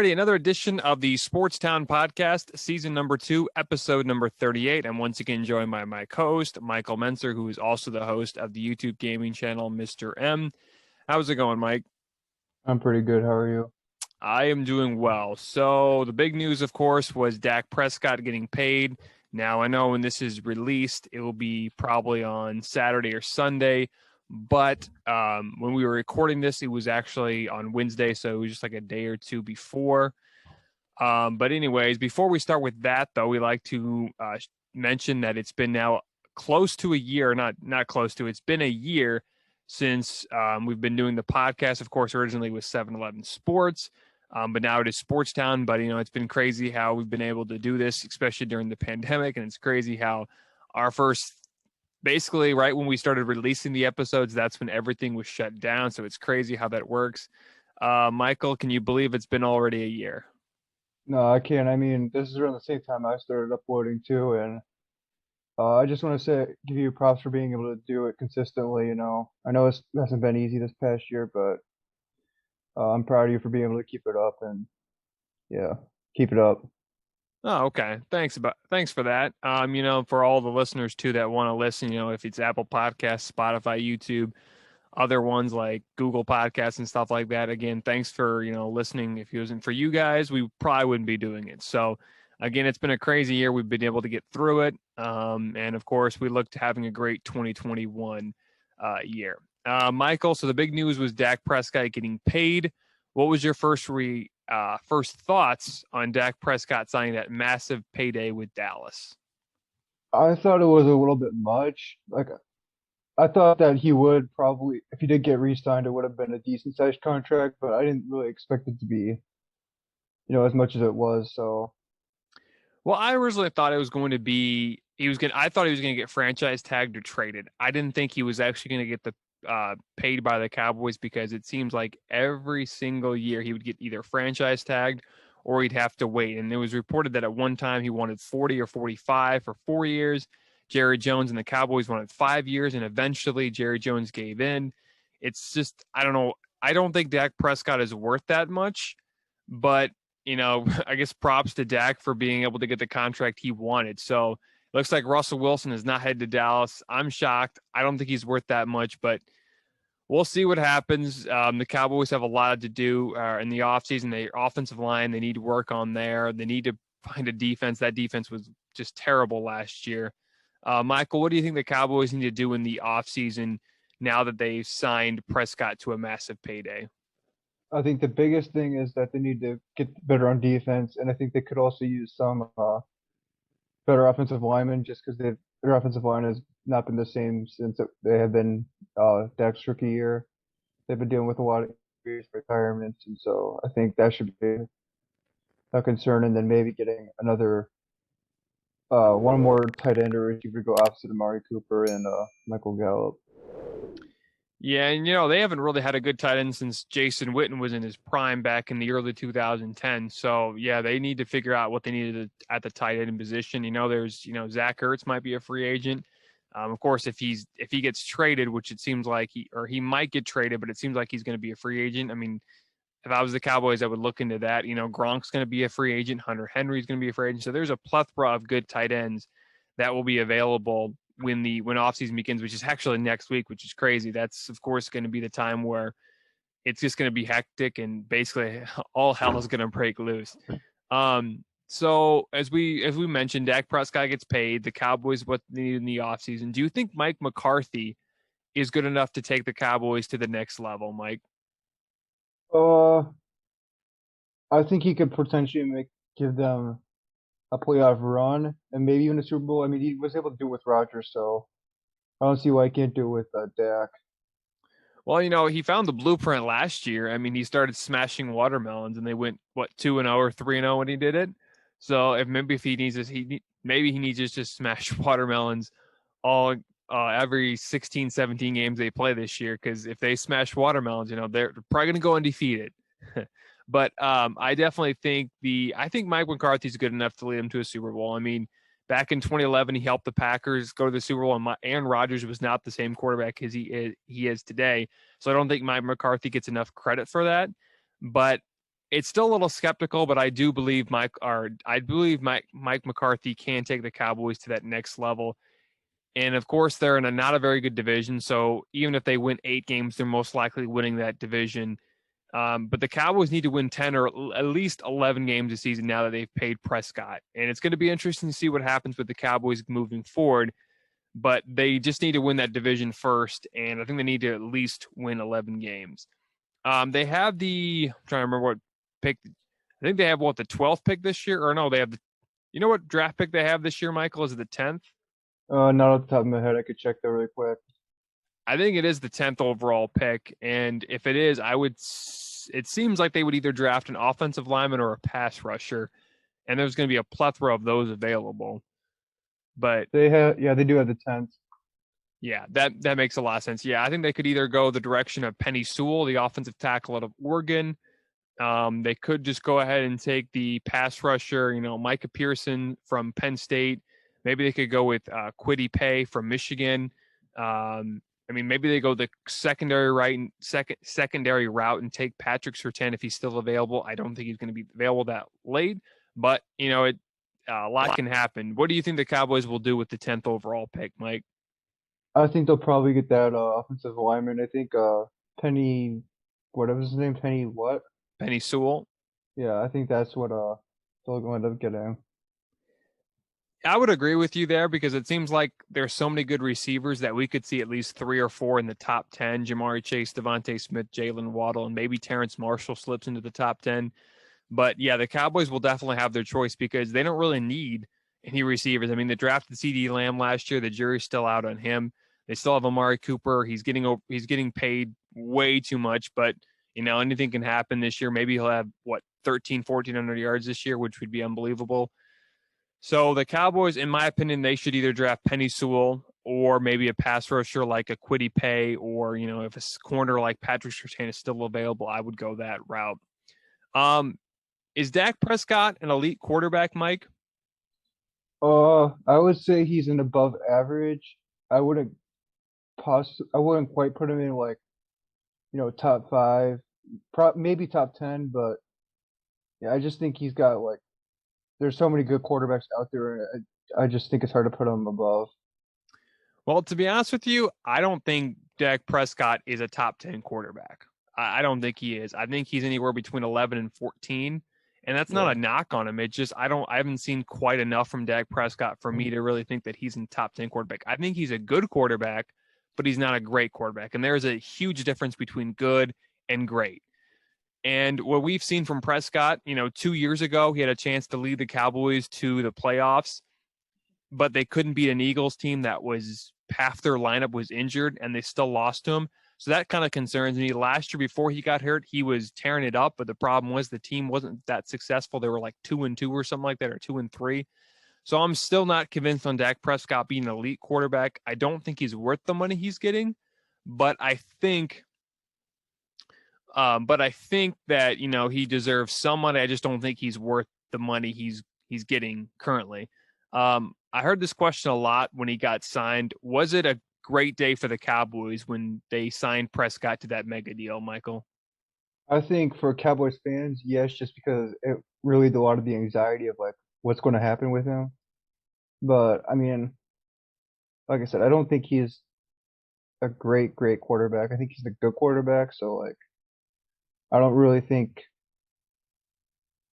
Alrighty, another edition of the Sports Town Podcast, season number 2, episode number 38. I'm once again joined by my co-host, Michael Menser, who is also the host of the YouTube gaming channel, Mr. M. How's it going, Mike? I'm pretty good. How are you? I am doing well. So the big news, of course, was Dak Prescott getting paid. Now, I know when this is released, it will be probably on Saturday or Sunday. But when we were recording this, it was actually on Wednesday, so it was just like a day or two before. But anyways, before we start with that, though, we like to mention that it's been now close to a year, not close to, it's been a year since we've been doing the podcast. Of course, originally with 7-Eleven Sports, but now it is Sports Town. But, it's been crazy how we've been able to do this, especially during the pandemic. And it's crazy how our first basically, right when we started releasing the episodes, that's when everything was shut down. So it's crazy how that works. Michael, can you believe it's been already a year? No, I can't. I mean, this is around the same time I started uploading too, and I just want to give you props for being able to do it consistently. I know it hasn't been easy this past year, but I'm proud of you for being able to keep it up, and yeah, keep it up. Oh, okay. Thanks for that. For all the listeners too that want to listen, if it's Apple Podcasts, Spotify, YouTube, other ones like Google Podcasts and stuff like that. Again, thanks for, listening. If it wasn't for you guys, we probably wouldn't be doing it. So again, it's been a crazy year. We've been able to get through it. And of course, we look to having a great 2021 year. Michael, so the big news was Dak Prescott getting paid. What was your first thoughts on Dak Prescott signing that massive payday with Dallas? I thought it was a little bit much. I thought that he would probably, if he did get re-signed, it would have been a decent sized contract, but I didn't really expect it to be, as much as it was. So, Well, I originally thought it was going to be I thought he was going to get franchise tagged or traded. I didn't think he was actually going to get the paid by the Cowboys, because it seems like every single year he would get either franchise tagged or he'd have to wait. And it was reported that at one time he wanted 40 or 45 for 4 years. Jerry Jones and the Cowboys wanted 5 years, and eventually Jerry Jones gave in. It's just, I don't know. I don't think Dak Prescott is worth that much, but I guess props to Dak for being able to get the contract he wanted. So looks like Russell Wilson is not headed to Dallas. I'm shocked. I don't think he's worth that much, but we'll see what happens. The Cowboys have a lot to do in the offseason. Their offensive line, they need to work on there. They need to find a defense. That defense was just terrible last year. Michael, what do you think the Cowboys need to do in the offseason now that they've signed Prescott to a massive payday? I think the biggest thing is that they need to get better on defense, and I think they could also use some better offensive linemen, just because their offensive line has not been the same since they have been Dak's rookie year. They've been dealing with a lot of injuries, retirements, and so I think that should be a concern. And then maybe getting one more tight end or receiver to go opposite Amari Cooper and Michael Gallup. Yeah, and they haven't really had a good tight end since Jason Witten was in his prime back in the early 2010s. So yeah, they need to figure out what they needed at the tight end position. There's Zach Ertz might be a free agent. Of course, if he gets traded, which it seems like he might get traded, but it seems like he's going to be a free agent. I mean, if I was the Cowboys, I would look into that. Gronk's going to be a free agent. Hunter Henry's going to be a free agent. So there's a plethora of good tight ends that will be available when offseason begins, which is actually next week, which is crazy. That's, of course, going to be the time where it's just going to be hectic and basically all hell is going to break loose. So as we mentioned, Dak Prescott gets paid. The Cowboys, what they need in the offseason. Do you think Mike McCarthy is good enough to take the Cowboys to the next level, Mike? I think he could potentially give them a playoff run and maybe even a Super Bowl. I mean, he was able to do it with Rodgers, so I don't see why he can't do it with Dak. Well, he found the blueprint last year. I mean, he started smashing watermelons, and they went 2-0 or 3-0 when he did it. So if he needs to just smash watermelons all every 16, 17 games they play this year. Because if they smash watermelons, they're probably going to go undefeated. But I definitely think Mike McCarthy's good enough to lead them to a Super Bowl. I mean, back in 2011, he helped the Packers go to the Super Bowl, and Aaron Rodgers was not the same quarterback as he is today. So I don't think Mike McCarthy gets enough credit for that. But It's still a little skeptical, but I believe Mike McCarthy can take the Cowboys to that next level. And of course, they're in a not a very good division. So even if they win 8 games, they're most likely winning that division. But the Cowboys need to win 10 or at least 11 games this season now that they've paid Prescott. And it's going to be interesting to see what happens with the Cowboys moving forward. But they just need to win that division first. And I think they need to at least win 11 games. They have I'm trying to remember what pick. I think they have the 12th pick this year, or no, they have you know what draft pick they have this year, Michael? Is it the 10th? Not off the top of my head. I could check that really quick. I think it is the 10th overall pick. And if it is, it seems like they would either draft an offensive lineman or a pass rusher. And there's going to be a plethora of those available. But Yeah, they do have the 10th. yeah, that makes a lot of sense. Yeah, I think they could either go the direction of Penny Sewell, the offensive tackle out of Oregon. They could just go ahead and take the pass rusher, Micah Pearson from Penn State. Maybe they could go with Kwity Paye from Michigan. Maybe they go the secondary route and take Patrick Surtain if he's still available. I don't think he's going to be available that late, but a lot can happen. What do you think the Cowboys will do with the 10th overall pick, Mike? I think they'll probably get that offensive lineman. I think Penny, whatever his name, Penny what? Penny Sewell. Yeah, I think that's what they'll end up getting. I would agree with you there because it seems like there's so many good receivers that we could see at least 3 or 4 in the top 10. Jamari Chase, Devontae Smith, Jalen Waddle, and maybe Terrence Marshall slips into the top 10. But yeah, the Cowboys will definitely have their choice because they don't really need any receivers. I mean, they drafted CeeDee Lamb last year. The jury's still out on him. They still have Amari Cooper. He's getting paid way too much, but anything can happen this year. Maybe he'll have 1,400 yards this year, which would be unbelievable. So the Cowboys, in my opinion, they should either draft Penny Sewell or maybe a pass rusher like a Kwity Paye, or if a corner like Patrick Surtain is still available, I would go that route. Is Dak Prescott an elite quarterback, Mike? I would say he's an above average. I wouldn't I wouldn't quite put him in like, top five, maybe top 10, but yeah, I just think he's got like there's so many good quarterbacks out there. I just think it's hard to put him above. Well, to be honest with you, I don't think Dak Prescott is a top 10 quarterback. I don't think he is. I think he's anywhere between 11 and 14. And that's not Yeah. a knock on him. It just, I haven't seen quite enough from Dak Prescott for me to really think that he's in top 10 quarterback. I think he's a good quarterback, but he's not a great quarterback. And there's a huge difference between good and great. And what we've seen from Prescott, 2 years ago, he had a chance to lead the Cowboys to the playoffs, but they couldn't beat an Eagles team that was half their lineup was injured and they still lost to him. So that kind of concerns me. Last year, before he got hurt, he was tearing it up, but the problem was the team wasn't that successful. They were like 2-2 or something like that, or 2-3. So I'm still not convinced on Dak Prescott being an elite quarterback. I don't think he's worth the money he's getting, but I think that he deserves some money. I just don't think he's worth the money he's getting currently. I heard this question a lot when he got signed. Was it a great day for the Cowboys when they signed Prescott to that mega deal, Michael? I think for Cowboys fans, yes, just because it relieved a lot of the anxiety of like what's going to happen with him. But I mean, like I said, I don't think he's a great quarterback. I think he's a good quarterback. So like, I don't really think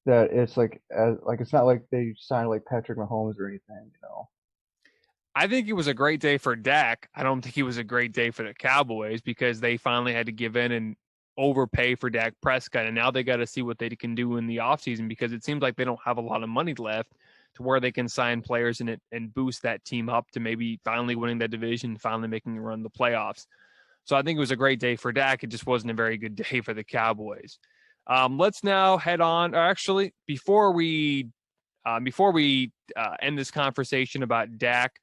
that it's like it's not like they signed like Patrick Mahomes or anything. I think it was a great day for Dak. I don't think it was a great day for the Cowboys because they finally had to give in and overpay for Dak Prescott. And now they got to see what they can do in the offseason because it seems like they don't have a lot of money left to where they can sign players in it and boost that team up to maybe finally winning that division, finally making a run the playoffs. So I think it was a great day for Dak. It just wasn't a very good day for the Cowboys. Let's now head on. Or actually, before we end this conversation about Dak,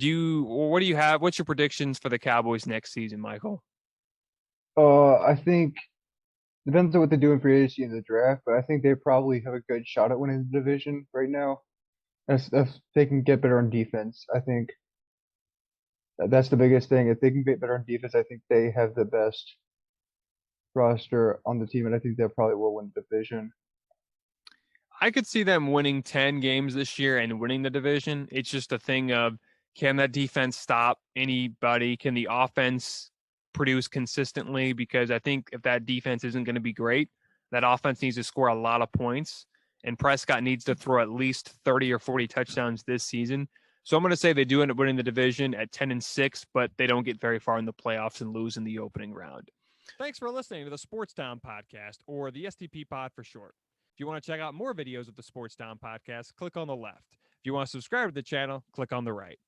what do you have? What's your predictions for the Cowboys next season, Michael? I think depends on what they do in free agency in the draft, but I think they probably have a good shot at winning the division right now. If they can get better on defense, I think that's the biggest thing. If they can get better on defense, I think they have the best roster on the team, and I think they probably will win the division. I could see them winning 10 games this year and winning the division. It's just a thing of, can that defense stop anybody? Can the offense produce consistently? Because I think if that defense isn't going to be great, that offense needs to score a lot of points. And Prescott needs to throw at least 30 or 40 touchdowns this season. So I'm going to say they do end up winning the division at 10-6, but they don't get very far in the playoffs and lose in the opening round. Thanks for listening to the Sports Town Podcast, or the STP Pod for short. If you want to check out more videos of the Sports Town Podcast, click on the left. If you want to subscribe to the channel, click on the right.